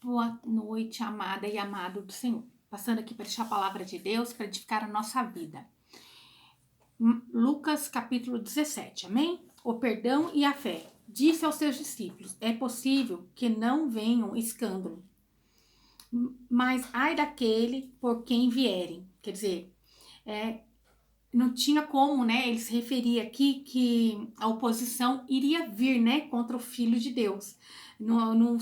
Boa noite, amada e amado do Senhor. Passando aqui para deixar a palavra de Deus para edificar a nossa vida. Lucas capítulo 17, amém? O perdão e a fé. Disse aos seus discípulos: é possível que não venham escândalo, mas ai daquele por quem vierem. Quer dizer, não tinha como, né? Ele se referia aqui que a oposição iria vir, né, contra o Filho de Deus. Não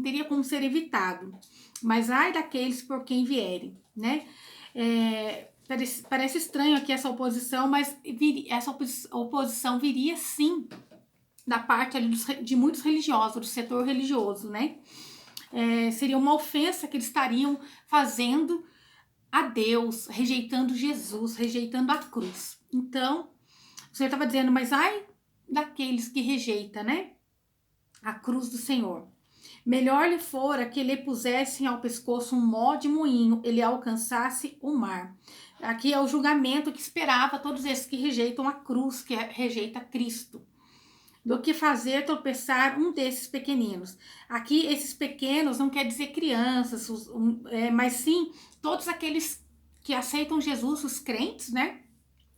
teria como ser evitado. Mas ai daqueles por quem vierem, né? Parece estranho aqui essa oposição, mas essa oposição viria sim da parte ali de muitos religiosos, do setor religioso, né? Seria uma ofensa que eles estariam fazendo a Deus, rejeitando Jesus, rejeitando a cruz. Então, o Senhor estava dizendo, mas ai daqueles que rejeitam, né, a cruz do Senhor. Melhor lhe fora que lhe pusessem ao pescoço um mó de moinho, ele alcançasse o mar. Aqui é o julgamento que esperava todos esses que rejeitam a cruz, que rejeita Cristo, do que fazer tropeçar um desses pequeninos. Aqui, esses pequenos não quer dizer crianças, mas sim todos aqueles que aceitam Jesus, os crentes, né,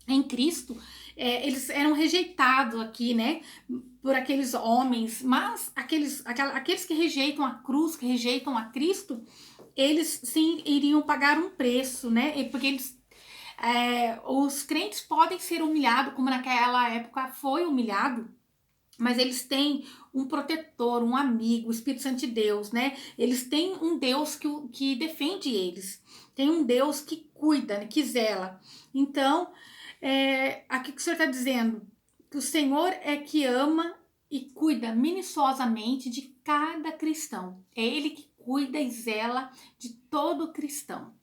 em Cristo, eles eram rejeitados aqui, né, por aqueles homens, mas aqueles que rejeitam a cruz, que rejeitam a Cristo, eles sim iriam pagar um preço, né, porque os crentes podem ser humilhados, como naquela época foi humilhado, mas eles têm um protetor, um amigo, o Espírito Santo de Deus, né? Eles têm um Deus que defende eles, tem um Deus que cuida, né? Que zela. Então, aqui que o Senhor está dizendo, que o Senhor é que ama e cuida minuciosamente de cada cristão. É Ele que cuida e zela de todo cristão.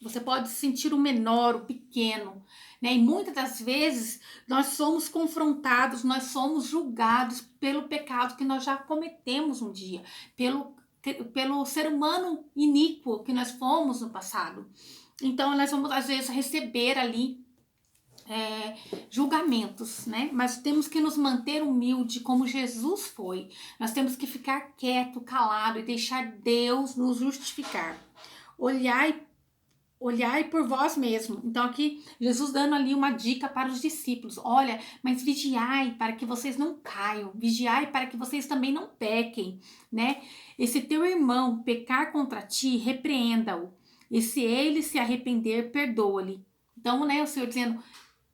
Você pode sentir o menor, o pequeno, né? E muitas das vezes nós somos confrontados, nós somos julgados pelo pecado que nós já cometemos um dia, pelo ser humano iníquo que nós fomos no passado. Então nós vamos às vezes receber ali julgamentos, né? Mas temos que nos manter humilde como Jesus foi. Nós temos que ficar quieto, calado e deixar Deus nos justificar. Olhai por vós mesmo. Então aqui Jesus dando ali uma dica para os discípulos. Olha, mas vigiai para que vocês não caiam. Vigiai para que vocês também não pequem, né? E se teu irmão pecar contra ti, repreenda-o. E se ele se arrepender, perdoa-lhe. Então, né, o Senhor dizendo,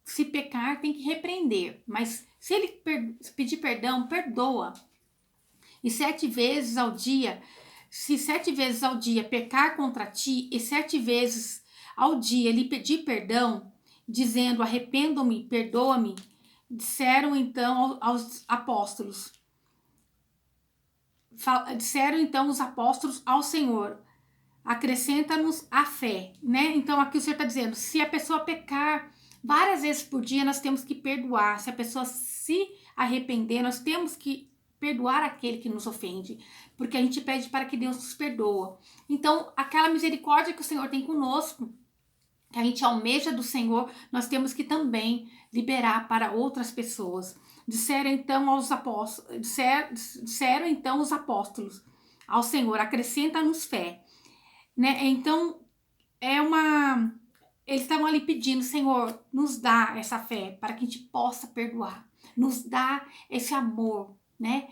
se pecar tem que repreender. Mas se ele pedir perdão, perdoa. E 7 vezes ao dia, se 7 vezes ao dia pecar contra ti e 7 vezes ao dia lhe pedir perdão, dizendo arrependo-me, perdoa-me, disseram então aos apóstolos. Disseram então os apóstolos ao Senhor, acrescenta-nos a fé, né? Então aqui o Senhor está dizendo, se a pessoa pecar várias vezes por dia, nós temos que perdoar. Se a pessoa se arrepender, nós temos que perdoar aquele que nos ofende, porque a gente pede para que Deus nos perdoa. Então, aquela misericórdia que o Senhor tem conosco, que a gente almeja do Senhor, nós temos que também liberar para outras pessoas. Disseram então os apóstolos ao Senhor, acrescenta-nos fé, né? Então, eles estavam ali pedindo, Senhor, nos dá essa fé para que a gente possa perdoar, nos dá esse amor, né?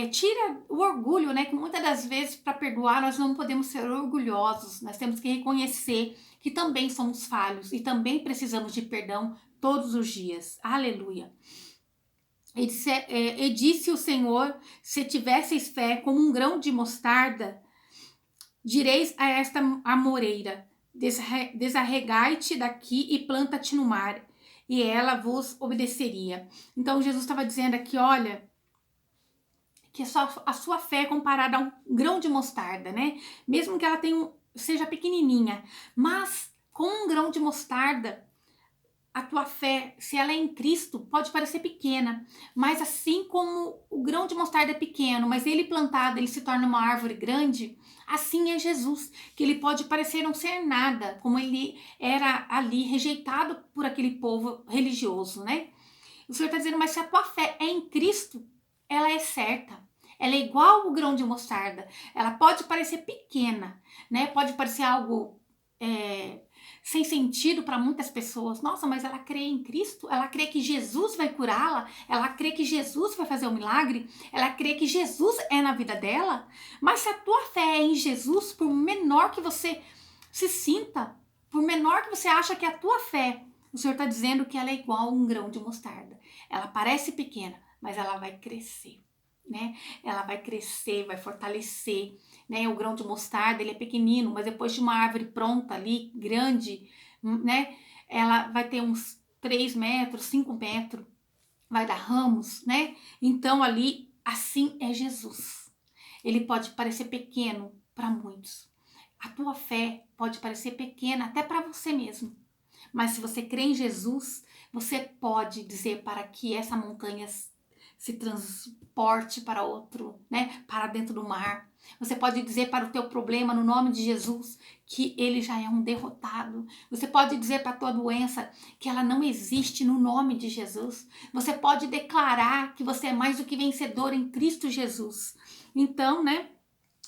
Tira o orgulho, né? Que muitas das vezes para perdoar nós não podemos ser orgulhosos, nós temos que reconhecer que também somos falhos e também precisamos de perdão todos os dias. Aleluia. E disse o Senhor, se tivesseis fé como um grão de mostarda, direis a esta amoreira, desarregai-te daqui e planta-te no mar, e ela vos obedeceria. Então Jesus estava dizendo aqui, olha, que a sua fé é comparada a um grão de mostarda, né? Mesmo que ela seja pequenininha, mas com um grão de mostarda, a tua fé, se ela é em Cristo, pode parecer pequena, mas assim como o grão de mostarda é pequeno, mas ele plantado, ele se torna uma árvore grande, assim é Jesus, que ele pode parecer não ser nada, como ele era ali rejeitado por aquele povo religioso, né? O Senhor está dizendo, mas se a tua fé é em Cristo, ela é certa, ela é igual o grão de mostarda. Ela pode parecer pequena, né? Pode parecer algo sem sentido para muitas pessoas. Nossa, mas ela crê em Cristo? Ela crê que Jesus vai curá-la? Ela crê que Jesus vai fazer um milagre? Ela crê que Jesus é na vida dela? Mas se a tua fé é em Jesus, por menor que você se sinta, por menor que você acha que é a tua fé, o Senhor está dizendo que ela é igual a um grão de mostarda. Ela parece pequena, mas ela vai crescer, né? Ela vai crescer, vai fortalecer, né? O grão de mostarda, ele é pequenino, mas depois de uma árvore pronta ali, grande, né? Ela vai ter uns 3 metros, 5 metros, vai dar ramos, né? Então ali, assim é Jesus. Ele pode parecer pequeno para muitos. A tua fé pode parecer pequena até para você mesmo. Mas se você crê em Jesus, você pode dizer para que essa montanha se transporte para outro, né? Para dentro do mar. Você pode dizer para o teu problema, no nome de Jesus, que ele já é um derrotado. Você pode dizer para a tua doença que ela não existe no nome de Jesus. Você pode declarar que você é mais do que vencedor em Cristo Jesus. Então, né?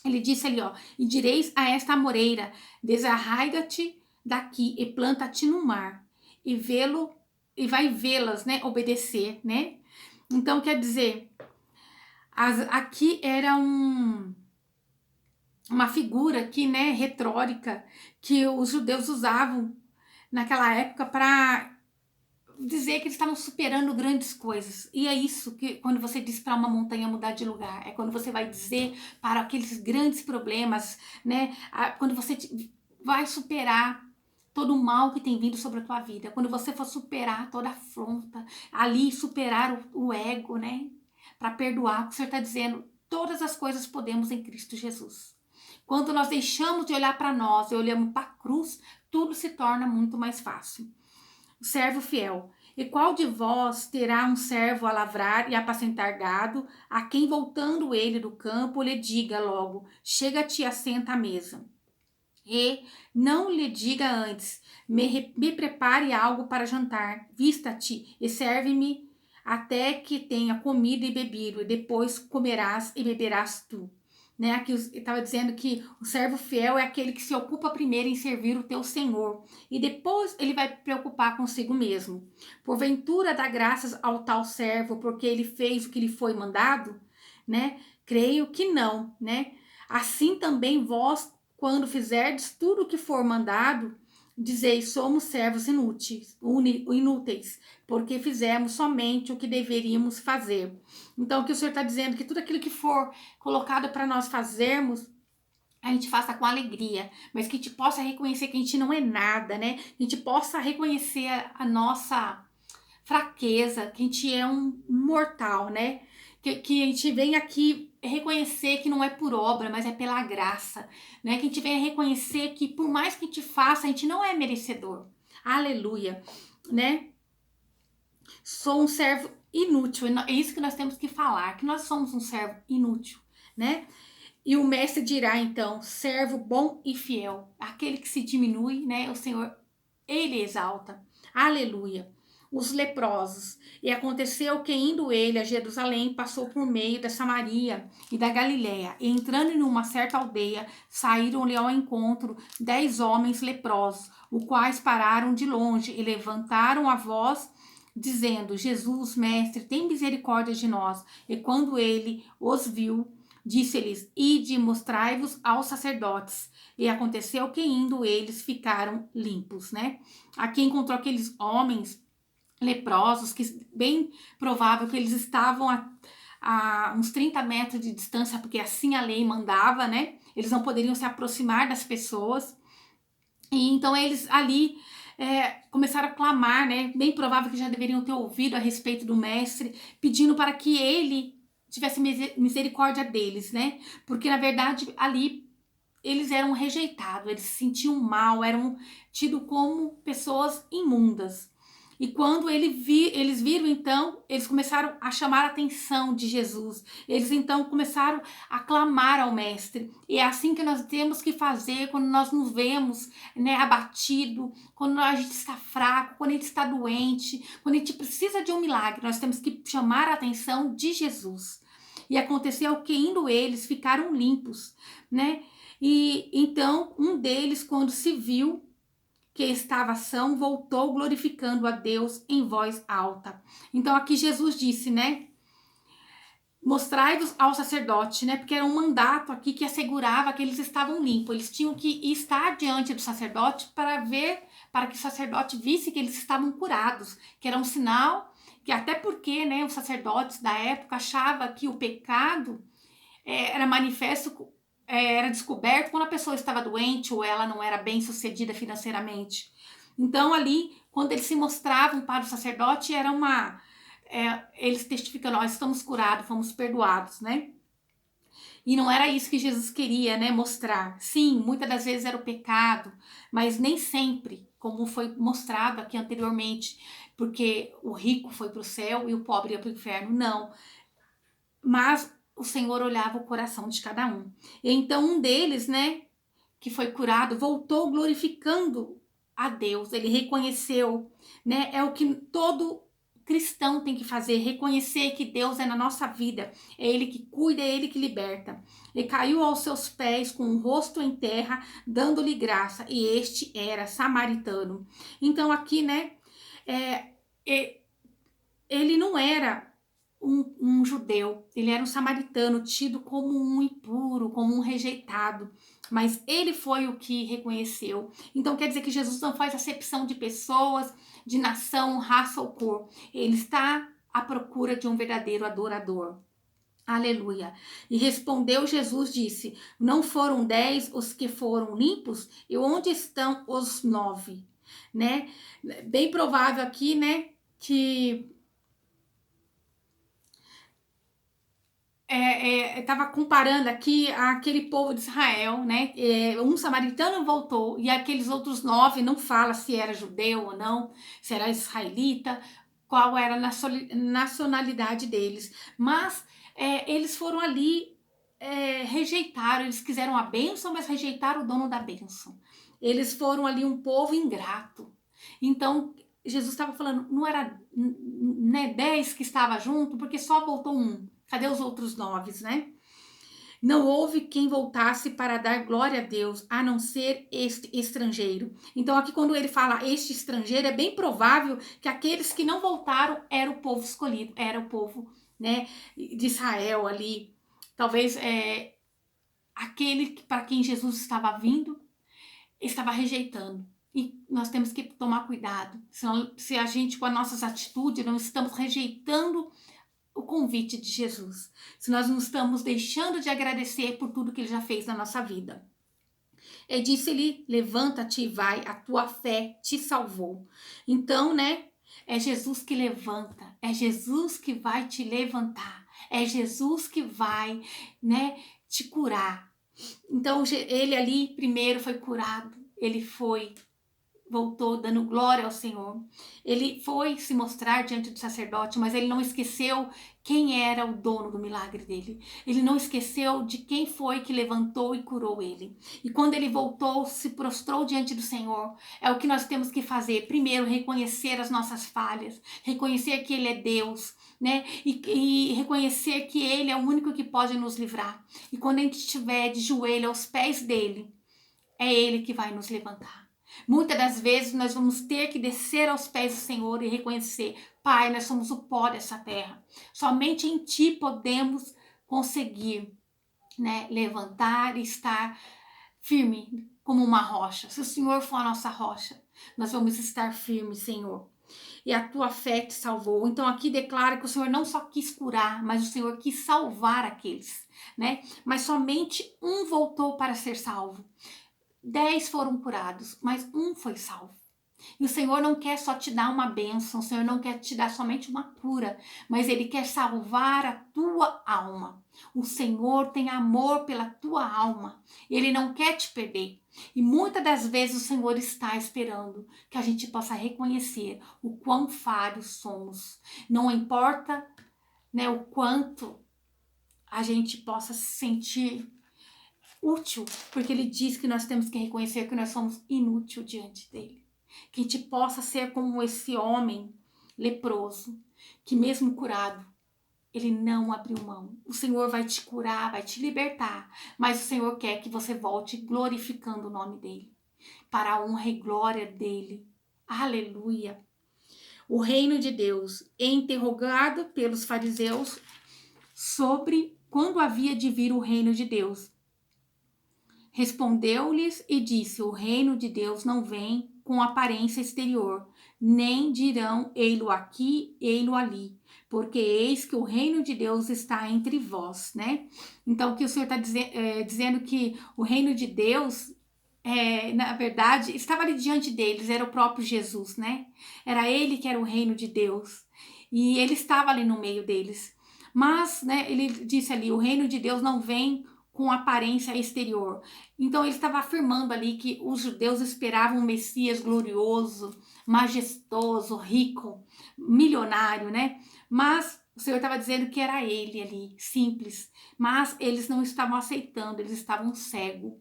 Ele disse ali, ó, e direis a esta amoreira, desarraiga-te daqui e planta-te no mar, e vê-lo, e vai vê-las, né, obedecer, né? Então, quer dizer, aqui era uma figura aqui, né, retórica, que os judeus usavam naquela época para dizer que eles estavam superando grandes coisas. E é isso que quando você diz para uma montanha mudar de lugar, é quando você vai dizer para aqueles grandes problemas, né? Quando você vai superar todo o mal que tem vindo sobre a tua vida, quando você for superar toda a afronta, ali superar o ego, né? Para perdoar, o que o Senhor está dizendo, todas as coisas podemos em Cristo Jesus. Quando nós deixamos de olhar para nós e olhamos para a cruz, tudo se torna muito mais fácil. O servo fiel. E qual de vós terá um servo a lavrar e apacentar gado, a quem voltando ele do campo lhe diga logo, chega-te e assenta à mesa? E não lhe diga antes, me prepare algo para jantar, vista-te e serve-me até que tenha comido e bebido, e depois comerás e beberás tu. Né? Aqui estava dizendo que o servo fiel é aquele que se ocupa primeiro em servir o teu Senhor e depois ele vai preocupar consigo mesmo. Porventura dá graças ao tal servo porque ele fez o que lhe foi mandado, né? Creio que não, né? Assim também vós, quando fizerdes tudo o que for mandado, dizeis, somos servos inúteis, porque fizemos somente o que deveríamos fazer. Então, o que o Senhor está dizendo, que tudo aquilo que for colocado para nós fazermos, a gente faça com alegria, mas que a gente possa reconhecer que a gente não é nada, né? Que a gente possa reconhecer a nossa fraqueza, que a gente é um mortal, né? Que a gente vem aqui reconhecer que não é por obra, mas é pela graça, né? Que a gente venha reconhecer que por mais que a gente faça, a gente não é merecedor. Aleluia, né? Sou um servo inútil, é isso que nós temos que falar, que nós somos um servo inútil, né? E o mestre dirá então, servo bom e fiel, aquele que se diminui, né? O Senhor, ele exalta. Aleluia. Os leprosos. E aconteceu que, indo ele a Jerusalém, passou por meio da Samaria e da Galiléia. E entrando em uma certa aldeia, saíram-lhe ao encontro 10 homens leprosos, os quais pararam de longe e levantaram a voz, dizendo, Jesus, mestre, tem misericórdia de nós. E quando ele os viu, disse-lhes, ide, mostrai-vos aos sacerdotes. E aconteceu que, indo eles, ficaram limpos, né? Aqui encontrou aqueles homens leprosos, que bem provável que eles estavam a uns 30 metros de distância, porque assim a lei mandava, né? Eles não poderiam se aproximar das pessoas. E então eles ali começaram a clamar, né? Bem provável que já deveriam ter ouvido a respeito do mestre, pedindo para que ele tivesse misericórdia deles, né? Porque na verdade ali eles eram rejeitados, eles se sentiam mal, eram tidos como pessoas imundas. E quando eles viram, então, eles começaram a chamar a atenção de Jesus. Eles, então, começaram a clamar ao Mestre. E é assim que nós temos que fazer quando nós nos vemos, né, abatido, quando a gente está fraco, quando a gente está doente, quando a gente precisa de um milagre. Nós temos que chamar a atenção de Jesus. E aconteceu que indo eles ficaram limpos, né? E então um deles, quando se viu que estava são, voltou glorificando a Deus em voz alta. Então aqui Jesus disse, né? Mostrai-vos ao sacerdote, né? Porque era um mandato aqui que assegurava que eles estavam limpos. Eles tinham que estar diante do sacerdote para ver, para que o sacerdote visse que eles estavam curados, que era um sinal, que até porque, né, os sacerdotes da época achavam que o pecado era manifesto, era descoberto quando a pessoa estava doente ou ela não era bem sucedida financeiramente. Então ali, quando eles se mostravam para o sacerdote, era uma eles testificando, nós estamos curados, fomos perdoados, né? E não era isso que Jesus queria, né, mostrar. Sim, muitas das vezes era o pecado, mas nem sempre, como foi mostrado aqui anteriormente, porque o rico foi para o céu e o pobre ia para o inferno. Não, mas o Senhor olhava o coração de cada um. E então um deles, né, que foi curado, voltou glorificando a Deus. Ele reconheceu, né, é o que todo cristão tem que fazer, reconhecer que Deus é na nossa vida, é Ele que cuida, é Ele que liberta. E caiu aos seus pés com o rosto em terra, dando-lhe graça, e este era samaritano. Então aqui, né, ele não era um judeu, ele era um samaritano, tido como um impuro, como um rejeitado, mas ele foi o que reconheceu. Então quer dizer que Jesus não faz acepção de pessoas, de nação, raça ou cor. Ele está à procura de um verdadeiro adorador. Aleluia. E respondeu Jesus, disse: não foram 10 os que foram limpos? E onde estão os 9? Né? Bem provável aqui, né, que estava comparando aqui aquele povo de Israel, né? Um samaritano voltou e aqueles outros 9 não fala se era judeu ou não, se era israelita, qual era a nacionalidade deles. Mas eles foram ali, rejeitaram, eles quiseram a bênção, mas rejeitaram o dono da bênção. Eles foram ali um povo ingrato. Então, Jesus estava falando, não era, né, 10 que estava junto, porque só voltou um. Cadê os outros 9, né? Não houve quem voltasse para dar glória a Deus, a não ser este estrangeiro. Então, aqui, quando ele fala este estrangeiro, é bem provável que aqueles que não voltaram era o povo escolhido, era o povo, né, de Israel ali. Talvez aquele para quem Jesus estava vindo, estava rejeitando. E nós temos que tomar cuidado. Se a gente, com as nossas atitudes, não estamos rejeitando o convite de Jesus, se nós não estamos deixando de agradecer por tudo que ele já fez na nossa vida. E disse-lhe: levanta-te e vai, a tua fé te salvou. Então, né, é Jesus que levanta, é Jesus que vai te levantar, é Jesus que vai, né, te curar. Então, ele ali primeiro foi curado, ele voltou dando glória ao Senhor. Ele foi se mostrar diante do sacerdote, mas ele não esqueceu quem era o dono do milagre dele. Ele não esqueceu de quem foi que levantou e curou ele. E quando ele voltou, se prostrou diante do Senhor. É o que nós temos que fazer. Primeiro, reconhecer as nossas falhas, reconhecer que ele é Deus, né? E reconhecer que ele é o único que pode nos livrar. E quando a gente estiver de joelho aos pés dele, é ele que vai nos levantar. Muitas das vezes nós vamos ter que descer aos pés do Senhor e reconhecer: Pai, nós somos o pó dessa terra. Somente em Ti podemos conseguir, né, levantar e estar firme como uma rocha. Se o Senhor for a nossa rocha, nós vamos estar firmes, Senhor. E a tua fé te salvou. Então aqui declara que o Senhor não só quis curar, mas o Senhor quis salvar aqueles, né? Mas somente um voltou para ser salvo. 10 foram curados, mas um foi salvo. E o Senhor não quer só te dar uma bênção, o Senhor não quer te dar somente uma cura, mas Ele quer salvar a tua alma. O Senhor tem amor pela tua alma, Ele não quer te perder. E muitas das vezes o Senhor está esperando que a gente possa reconhecer o quão falhos somos. Não importa, né, o quanto a gente possa se sentir útil, porque ele diz que nós temos que reconhecer que nós somos inútil diante dele. Que a gente possa ser como esse homem leproso, que mesmo curado, ele não abriu mão. O Senhor vai te curar, vai te libertar, mas o Senhor quer que você volte glorificando o nome dele, para a honra e glória dele. Aleluia. O reino de Deus é interrogado pelos fariseus sobre quando havia de vir o reino de Deus. Respondeu-lhes e disse: o reino de Deus não vem com aparência exterior, nem dirão ei-lo aqui, ei-lo ali, porque eis que o reino de Deus está entre vós, né? Então, o que o Senhor está dizendo que o reino de Deus, na verdade, estava ali diante deles, era o próprio Jesus, né? Era ele que era o reino de Deus, e ele estava ali no meio deles. Mas, né, ele disse ali, o reino de Deus não vem com aparência exterior. Então ele estava afirmando ali que os judeus esperavam um Messias glorioso, majestoso, rico, milionário, né? Mas o Senhor estava dizendo que era ele ali, simples. Mas eles não estavam aceitando, eles estavam cegos,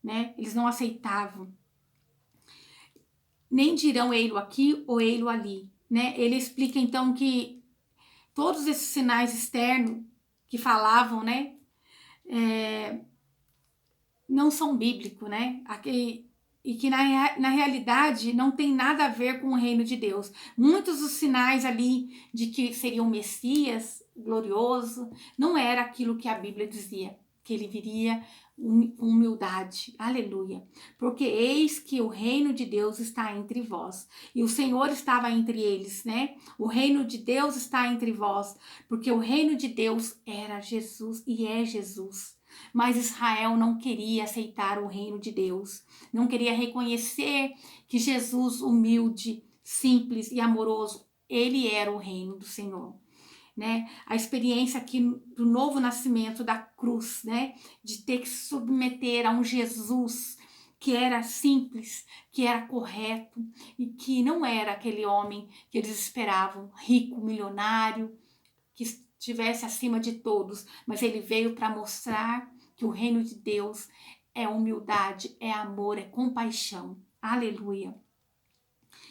né? Eles não aceitavam. Nem dirão ei-lo aqui ou ei-lo ali, né? Ele explica então que todos esses sinais externos que falavam, né? Não são bíblicos, né? E que na realidade não tem nada a ver com o reino de Deus. Muitos dos sinais ali de que seria um Messias glorioso, não era aquilo que a Bíblia dizia, que ele viria humildade, aleluia, porque eis que o reino de Deus está entre vós, e o Senhor estava entre eles, né? O reino de Deus está entre vós, porque o reino de Deus era Jesus e é Jesus. Mas Israel não queria aceitar o reino de Deus, não queria reconhecer que Jesus, humilde, simples e amoroso, ele era o reino do Senhor. Né? A experiência aqui do novo nascimento da cruz, né? De ter que se submeter a um Jesus que era simples, que era correto e que não era aquele homem que eles esperavam, rico, milionário, que estivesse acima de todos, mas ele veio para mostrar que o reino de Deus é humildade, é amor, é compaixão. Aleluia.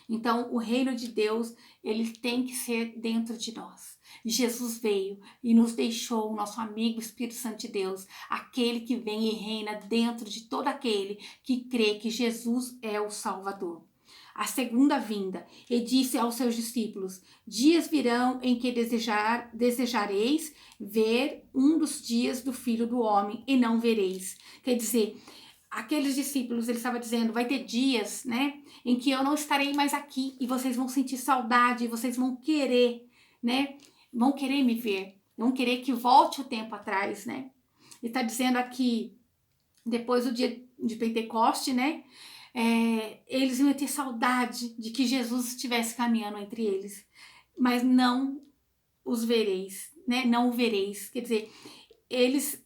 Então, o reino de Deus, ele tem que ser dentro de nós. Jesus veio e nos deixou o nosso amigo Espírito Santo de Deus, aquele que vem e reina dentro de todo aquele que crê que Jesus é o Salvador. A segunda vinda, e disse aos seus discípulos: dias virão em que desejareis ver um dos dias do Filho do Homem e não vereis. Quer dizer, aqueles discípulos, ele estava dizendo, vai ter dias, né, em que eu não estarei mais aqui e vocês vão sentir saudade, vocês vão querer, né, vão querer me ver, vão querer que volte o tempo atrás, né. Ele está dizendo aqui, depois do dia de Pentecoste, né, eles iam ter saudade de que Jesus estivesse caminhando entre eles, mas não os vereis, né, não o vereis, quer dizer, eles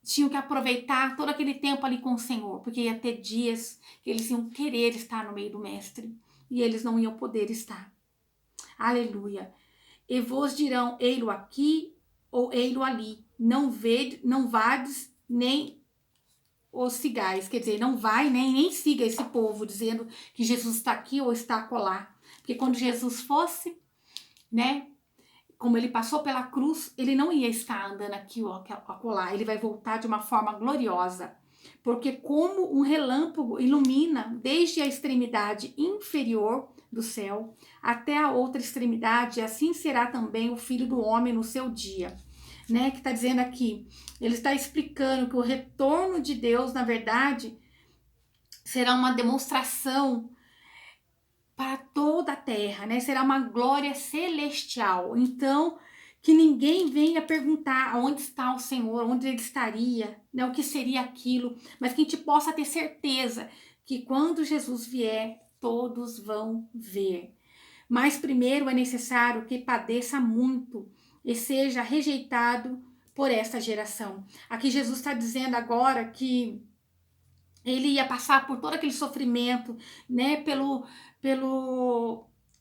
tinham que aproveitar todo aquele tempo ali com o Senhor, porque ia ter dias que eles iam querer estar no meio do Mestre e eles não iam poder estar. Aleluia. E vos dirão, ei-lo aqui ou ei-lo ali. Não vades nem os sigais, quer dizer, não vai nem siga esse povo dizendo que Jesus está aqui ou está acolá. Porque quando Jesus fosse, né, como ele passou pela cruz, ele não ia estar andando aqui ou acolá, ele vai voltar de uma forma gloriosa, porque como um relâmpago ilumina desde a extremidade inferior do céu até a outra extremidade, assim será também o Filho do Homem no seu dia, né? Que está dizendo aqui, ele está explicando que o retorno de Deus, na verdade, será uma demonstração para toda a terra, né? Será uma glória celestial. Então, que ninguém venha perguntar onde está o Senhor, onde ele estaria, né? O que seria aquilo, mas que a gente possa ter certeza que quando Jesus vier, todos vão ver. Mas primeiro é necessário que padeça muito e seja rejeitado por esta geração. Aqui Jesus está dizendo agora que ele ia passar por todo aquele sofrimento, né,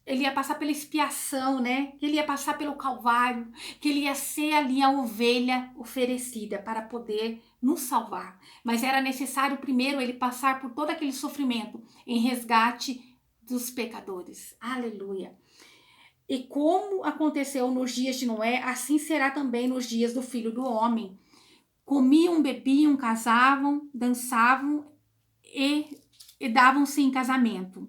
ele ia passar pela expiação, né, que ele ia passar pelo Calvário, que ele ia ser ali a ovelha oferecida para poder nos salvar. Mas era necessário primeiro ele passar por todo aquele sofrimento em resgate dos pecadores. Aleluia. E como aconteceu nos dias de Noé, assim será também nos dias do Filho do Homem. Comiam, bebiam, casavam, dançavam e davam-se em casamento,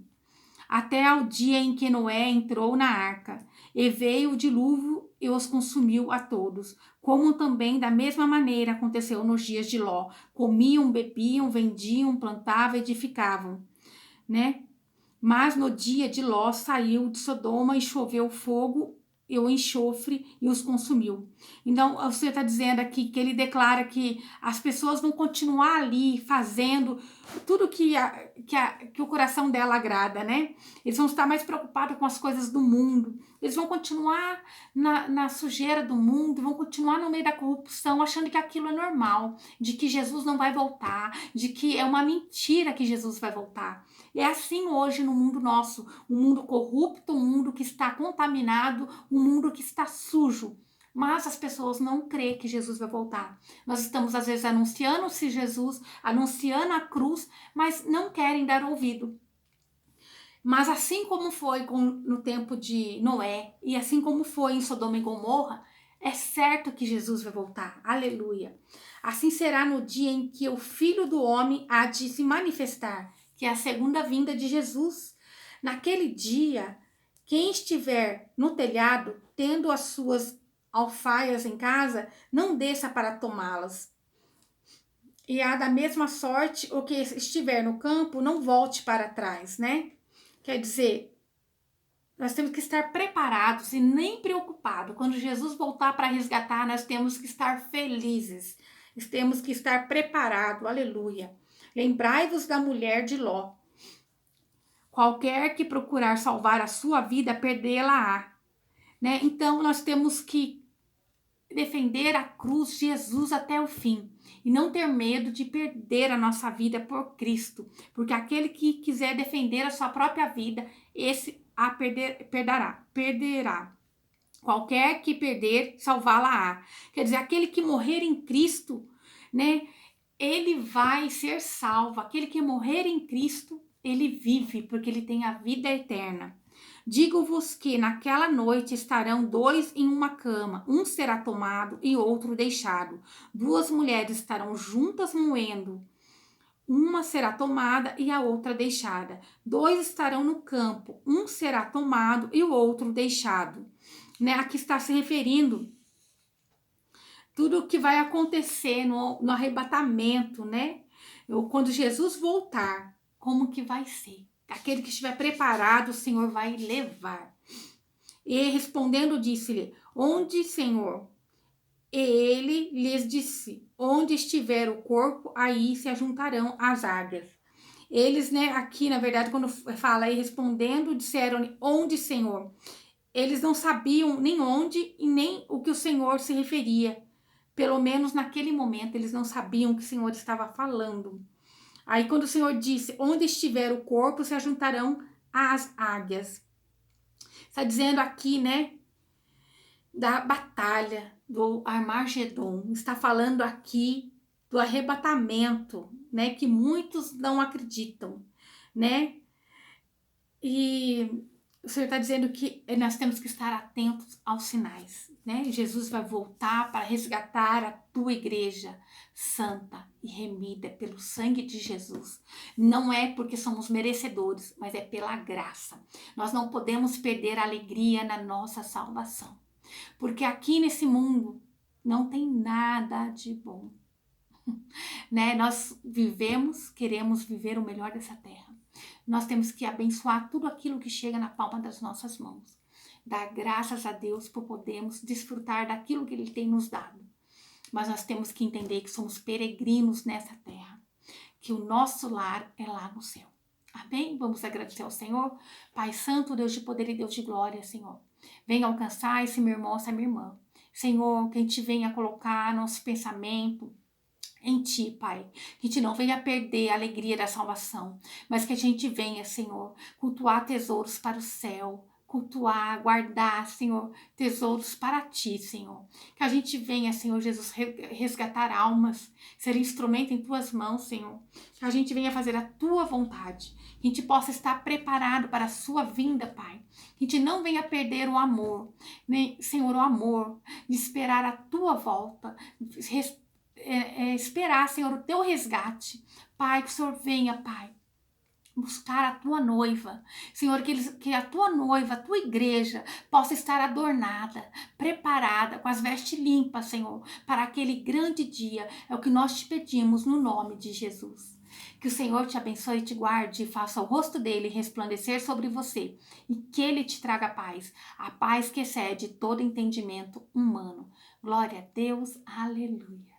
até ao dia em que Noé entrou na arca, e veio o dilúvio e os consumiu a todos. Como também da mesma maneira aconteceu nos dias de Ló. Comiam, bebiam, vendiam, plantavam, edificavam, né? Mas no dia de Ló saiu de Sodoma e choveu fogo e o enxofre e os consumiu. Então, você está dizendo aqui que ele declara que as pessoas vão continuar ali fazendo tudo que o coração dela agrada, né? Eles vão estar mais preocupados com as coisas do mundo. Eles vão continuar na sujeira do mundo, vão continuar no meio da corrupção, achando que aquilo é normal, de que Jesus não vai voltar, de que é uma mentira que Jesus vai voltar. É assim hoje no mundo nosso, um mundo corrupto, um mundo que está contaminado, um mundo que está sujo. Mas as pessoas não creem que Jesus vai voltar. Nós estamos às vezes anunciando-se Jesus, anunciando a cruz, mas não querem dar ouvido. Mas assim como foi no tempo de Noé, e assim como foi em Sodoma e Gomorra, é certo que Jesus vai voltar. Aleluia. Assim será no dia em que o Filho do Homem há de se manifestar, que é a segunda vinda de Jesus. Naquele dia, quem estiver no telhado, tendo as suas alfaias em casa, não desça para tomá-las. E há da mesma sorte o que estiver no campo, não volte para trás, né? Quer dizer, nós temos que estar preparados e nem preocupados. Quando Jesus voltar para resgatar, nós temos que estar felizes. Temos que estar preparados. Aleluia. Lembrai-vos da mulher de Ló. Qualquer que procurar salvar a sua vida, perdê-la-á. Né? Então, nós temos que defender a cruz de Jesus até o fim. E não ter medo de perder a nossa vida por Cristo. Porque aquele que quiser defender a sua própria vida, esse a perderá. Qualquer que perder, salvá-la-á. Quer dizer, aquele que morrer em Cristo, né? Ele vai ser salvo. Aquele que morrer em Cristo, ele vive, porque ele tem a vida eterna. Digo-vos que naquela noite estarão dois em uma cama, um será tomado e outro deixado. Duas mulheres estarão juntas moendo, uma será tomada e a outra deixada. Dois estarão no campo, um será tomado e o outro deixado. Né? Aqui está se referindo tudo o que vai acontecer no arrebatamento, né? Quando Jesus voltar, como que vai ser? Aquele que estiver preparado, o Senhor vai levar. E respondendo, disse-lhe: Onde, Senhor? E ele lhes disse: Onde estiver o corpo, aí se ajuntarão as águias. Eles, né, aqui, na verdade, quando fala aí respondendo, disseram: Onde, Senhor? Eles não sabiam nem onde e nem o que o Senhor se referia. Pelo menos naquele momento, eles não sabiam o que o Senhor estava falando. Aí, quando o Senhor disse: Onde estiver o corpo, se ajuntarão as águias. Está dizendo aqui, né, da batalha, do Armagedon. Está falando aqui do arrebatamento, né, que muitos não acreditam, né? E o Senhor está dizendo que nós temos que estar atentos aos sinais, né? Jesus vai voltar para resgatar a tua igreja santa e remida pelo sangue de Jesus. Não é porque somos merecedores, mas é pela graça. Nós não podemos perder a alegria na nossa salvação, porque aqui nesse mundo não tem nada de bom, né? Nós queremos viver o melhor dessa terra. Nós temos que abençoar tudo aquilo que chega na palma das nossas mãos. Dar graças a Deus por podermos desfrutar daquilo que Ele tem nos dado. Mas nós temos que entender que somos peregrinos nessa terra, que o nosso lar é lá no céu. Amém? Vamos agradecer ao Senhor. Pai Santo, Deus de poder e Deus de glória, Senhor. Venha alcançar esse meu irmão, essa minha irmã. Senhor, que a gente venha colocar nosso pensamento em Ti, Pai. Que a gente não venha perder a alegria da salvação, mas que a gente venha, Senhor, cultuar tesouros para o céu, cultuar, guardar, Senhor, tesouros para Ti, Senhor. Que a gente venha, Senhor Jesus, resgatar almas, ser instrumento em Tuas mãos, Senhor. Que a gente venha fazer a Tua vontade. Que a gente possa estar preparado para a Sua vinda, Pai. Que a gente não venha perder o amor, nem, Senhor, o amor de esperar a Tua volta, esperar, Senhor, o Teu resgate. Pai, que o Senhor venha, Pai, buscar a tua noiva. Senhor, que a tua noiva, a tua igreja possa estar adornada, preparada, com as vestes limpas, Senhor, para aquele grande dia. É o que nós te pedimos no nome de Jesus. Que o Senhor te abençoe e te guarde e faça o rosto dele resplandecer sobre você e que ele te traga paz, a paz que excede todo entendimento humano. Glória a Deus, aleluia.